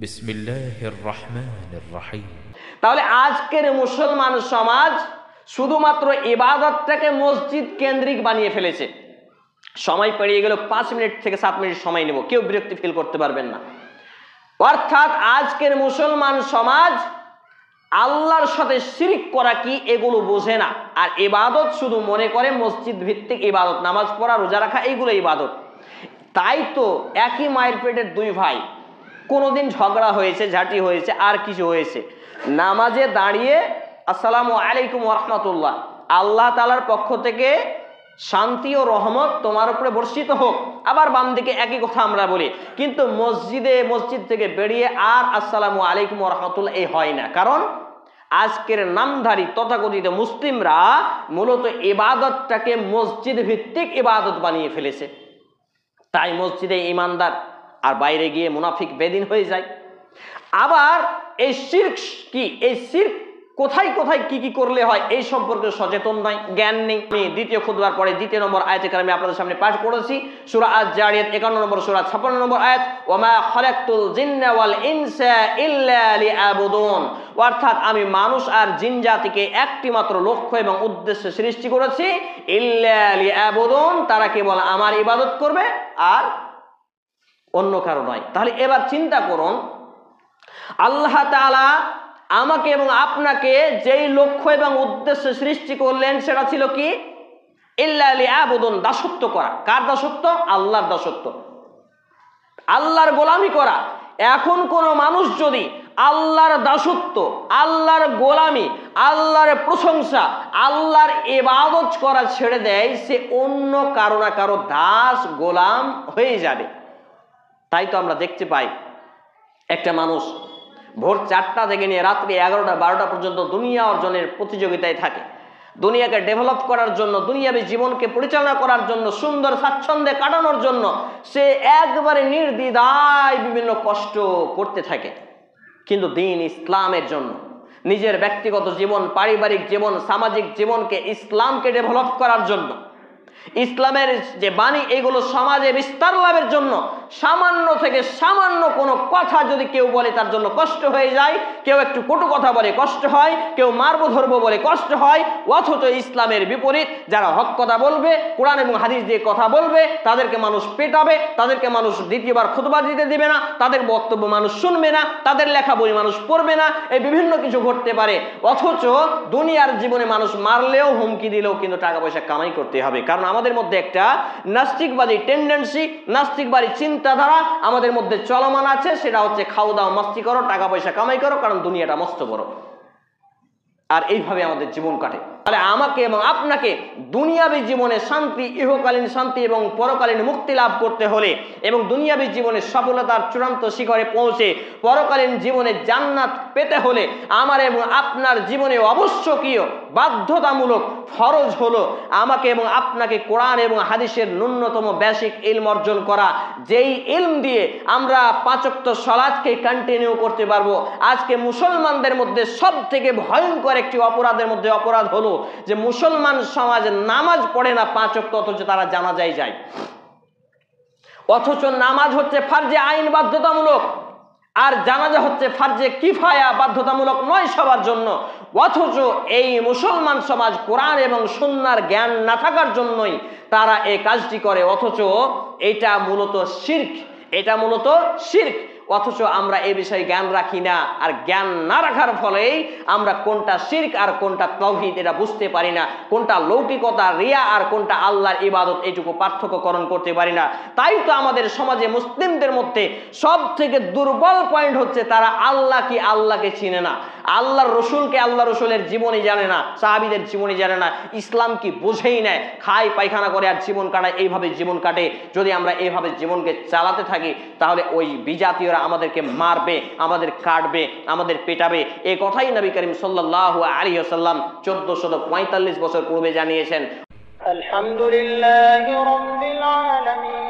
বিসমিল্লাহির রহমানির রহিম। তাহলে আজকের মুসলমান সমাজ শুধুমাত্র ইবাদতটাকে মসজিদ কেন্দ্রিক বানিয়ে ফেলেছে। সময় পেরিয়ে গেল, 5 মিনিট থেকে 7 মিনিট সময় নেব, কেউ বিরক্তি ফিল করতে পারবেন না। অর্থাৎ আজকের মুসলমান সমাজ আল্লাহর সাথে শিরক করা কি এগুলো বোঝে না, আর ইবাদত শুধু মনে করে মসজিদ ভিত্তিক ইবাদত, নামাজ পড়া, রোজা রাখা, এইগুলো ইবাদত। তাই তো একই মায়ের পেটের দুই ভাই, কোনোদিন ঝগড়া হয়েছে, ঝাঁটি হয়েছে, আর কিছু হয়েছে, নামাজে দাঁড়িয়ে আসসালামু আলাইকুম ওয়া রাহমাতুল্লাহ, আল্লাহ তাআলার পক্ষ থেকে শান্তি ও রহমত তোমার উপরে বর্ষিত হোক, আবার বাম দিকে একই কথা আমরা বলি। কিন্তু মসজিদ থেকে বেরিয়ে আর আসসালামু আলাইকুম ওয়া রাহমাতুল্লাহ এই হয় না। কারণ আজকের নামধারী তথাকথিত মুসলিমরা মূলত ইবাদতটাকে মসজিদ ভিত্তিক ইবাদত বানিয়ে ফেলেছে। তাই মসজিদে ইমানদার আর বাইরে গিয়ে মুনাফিক বেদিন হয়ে যায়। আবার এই শিরক কি, এই শিরক কোথায় কোথায় কি কি করলে হয় এই সম্পর্কে সচেতন নয়, জ্ঞান নেই। আমি দ্বিতীয় খুতবার পরে 2 নম্বর আয়াতে কারিমে আপনাদের সামনে পাঠ করেছি, সূরা আজ-জারিয়াত 51 নম্বর সূরা 56 নম্বর আয়াত, ওয়ামা খালাকতুল জিন্না ওয়াল ইনসা ইল্লা লিয়াবুদুন, অর্থাৎ আমি মানুষ আর জিন জাতিকে একটি মাত্র লক্ষ্য এবং উদ্দেশ্যে সৃষ্টি করেছি, ইল্লা লিয়াবুদুন, তারা কেবল আমার ইবাদত করবে আর অন্য কারো নয়। তাহলে এবার চিন্তা করুন, আল্লাহ তাআলা আমাকে এবং আপনাকে যেই লক্ষ্য এবং উদ্দেশ্যে সৃষ্টি করলেন সেটা ছিল কি? ইল্লা লিয়াবুদুন, দাসত্ব করা। কার দাসত্ব? আল্লাহর দাসত্ব, আল্লাহর গোলামি করা। এখন কোন মানুষ যদি আল্লাহর দাসত্ব, আল্লাহর গোলামি, আল্লাহর প্রশংসা, আল্লাহর ইবাদত করা ছেড়ে দেয়, সে অন্য কারো না কারো দাস গোলাম হয়ে যাবে। তাই তো আমরা দেখতে পাই একটা মানুষ ভোর 4টা থেকে নিয়ে রাত্রি 11টা 12টা পর্যন্ত দুনিয়া অর্জনের প্রতিযোগিতায় থাকে। দুনিয়াকে ডেভেলপ করার জন্য, দুনিয়াবী জীবনকে পরিচালনা করার জন্য, সুন্দর স্বাচ্ছন্দ্যে কাটানোর জন্য সে একবারে নির্দ্বিধায় বিভিন্ন কষ্ট করতে থাকে। কিন্তু দ্বীন ইসলামের জন্য, নিজের ব্যক্তিগত জীবন, পারিবারিক জীবন, সামাজিক জীবনকে, ইসলামকে ডেভেলপ করার জন্য, ইসলামের যে বাণী এগুলো সমাজে বিস্তার লাভের জন্য সামান্য থেকে সামান্য কোনো কথা যদি কেউ বলে তার জন্য কষ্ট হয়ে যায়, কেউ একটু কটু কথা বলে কষ্ট হয়, কেউ মারবো ধরবো বলে কষ্ট হয়। অথচ ইসলামের বিপরীত যারা হক কথা বলবে, কোরআন এবং হাদিস দিয়ে কথা বলবে, তাদেরকে মানুষ পেটাবে, তাদেরকে মানুষ দ্বিতীয়বার খুতবা দিতে দিবে না, তাদের বক্তব্য মানুষ শুনবে না, তাদের লেখা বই মানুষ পড়বে না, এই বিভিন্ন কিছু ঘটতে পারে। অথচ দুনিয়ার জীবনে মানুষ মারলেও, হুমকি দিলেও কিন্তু টাকা পয়সা কামাই করতে হবে। কারণ আমাদের মধ্যে একটা নাস্তিকবাদী টেন্ডেন্সি, নাস্তিকবাদী চিন্তাধারা আমাদের মধ্যে চলমান আছে, সেটা হচ্ছে খাও দাও মাস্তি করো, টাকা পয়সা কামাই করো, কারণ দুনিয়াটা মস্ত বড়। আর এইভাবে আমাদের জীবন কাটে। তাহলে আমাকে এবং আপনাকে দুনিয়াবী জীবনে শান্তি, ইহকালীন শান্তি এবং পরকালীন মুক্তি লাভ করতে হলে, এবং দুনিয়াবী জীবনে সফলতার চূড়ান্ত শিখরে পৌঁছে পরকালীন জীবনে জান্নাত পেতে হলে আমার এবং আপনার জীবনে অবশ্যকীয়, বাধ্যতামূলক, ফরজ হলো আমাকে এবং আপনাকে কোরআন এবং হাদিসের ন্যূনতম বেসিক ইলম অর্জন করা, যেই ইলম দিয়ে আমরা 5 ওয়াক্ত সালাতকে কন্টিনিউ করতে পারবো। আজকে মুসলমানদের মধ্যে সব থেকে ভয়ঙ্কর একটি অপরাধের মধ্যে অপরাধ হলো যে মুসলমান সমাজ নামাজ পড়ে না 5 ওয়াক্ত, অথচ তারা জানাজায় যায়। অথচ নামাজ হচ্ছে ফরজে আইন, বাধ্যতামূলক, আর জানাজা হচ্ছে ফরজে কিফায়া, বাধ্যতামূলক নয় সবার জন্য। অথচ এই মুসলমান সমাজ কোরআন এবং সুন্নাহর জ্ঞান না থাকার জন্যই তারা এই কাজটি করে। অথচ এটা মূলত শিরক, এটা মূলত শিরক। অথচ আমরা এই বিষয়ে জ্ঞান রাখি না, আর জ্ঞান না রাখার ফলেই আমরা কোনটা শিরক আর কোনটা তাওহীদ এটা বুঝতে পারি না, কোনটা লৌকিকতা, রিয়া আর কোনটা আল্লাহর ইবাদত, এইটুকু পার্থক্যকরণ করতে পারি না। তাই তো আমাদের সমাজে মুসলিমদের মধ্যে সব থেকে দুর্বল পয়েন্ট হচ্ছে তারা আল্লাহ কি, আল্লাহকে চিনে না, আল্লাহর রসুলকে, আল্লাহ রসুলের জীবনী জানে না, সাহাবীদের জীবনী জানে না, ইসলাম কি বোঝেই নেয়, খায় পায়খানা করে আর জীবন কাটায়, এইভাবে জীবন কাটে। যদি আমরা এইভাবে জীবনকে চালাতে থাকি তাহলে ওই বিজাতীয়রা আমাদেরকে মারবে, আমাদের কাটবে, আমাদের পেটাবে। এই কথাই নবী করিম সাল্লাল্লাহু আলাইহি ওয়াসাল্লাম 1445 বছর পূর্বে জানিয়েছেন। আলহামদুলিল্লাহি রাব্বিল আলামিন।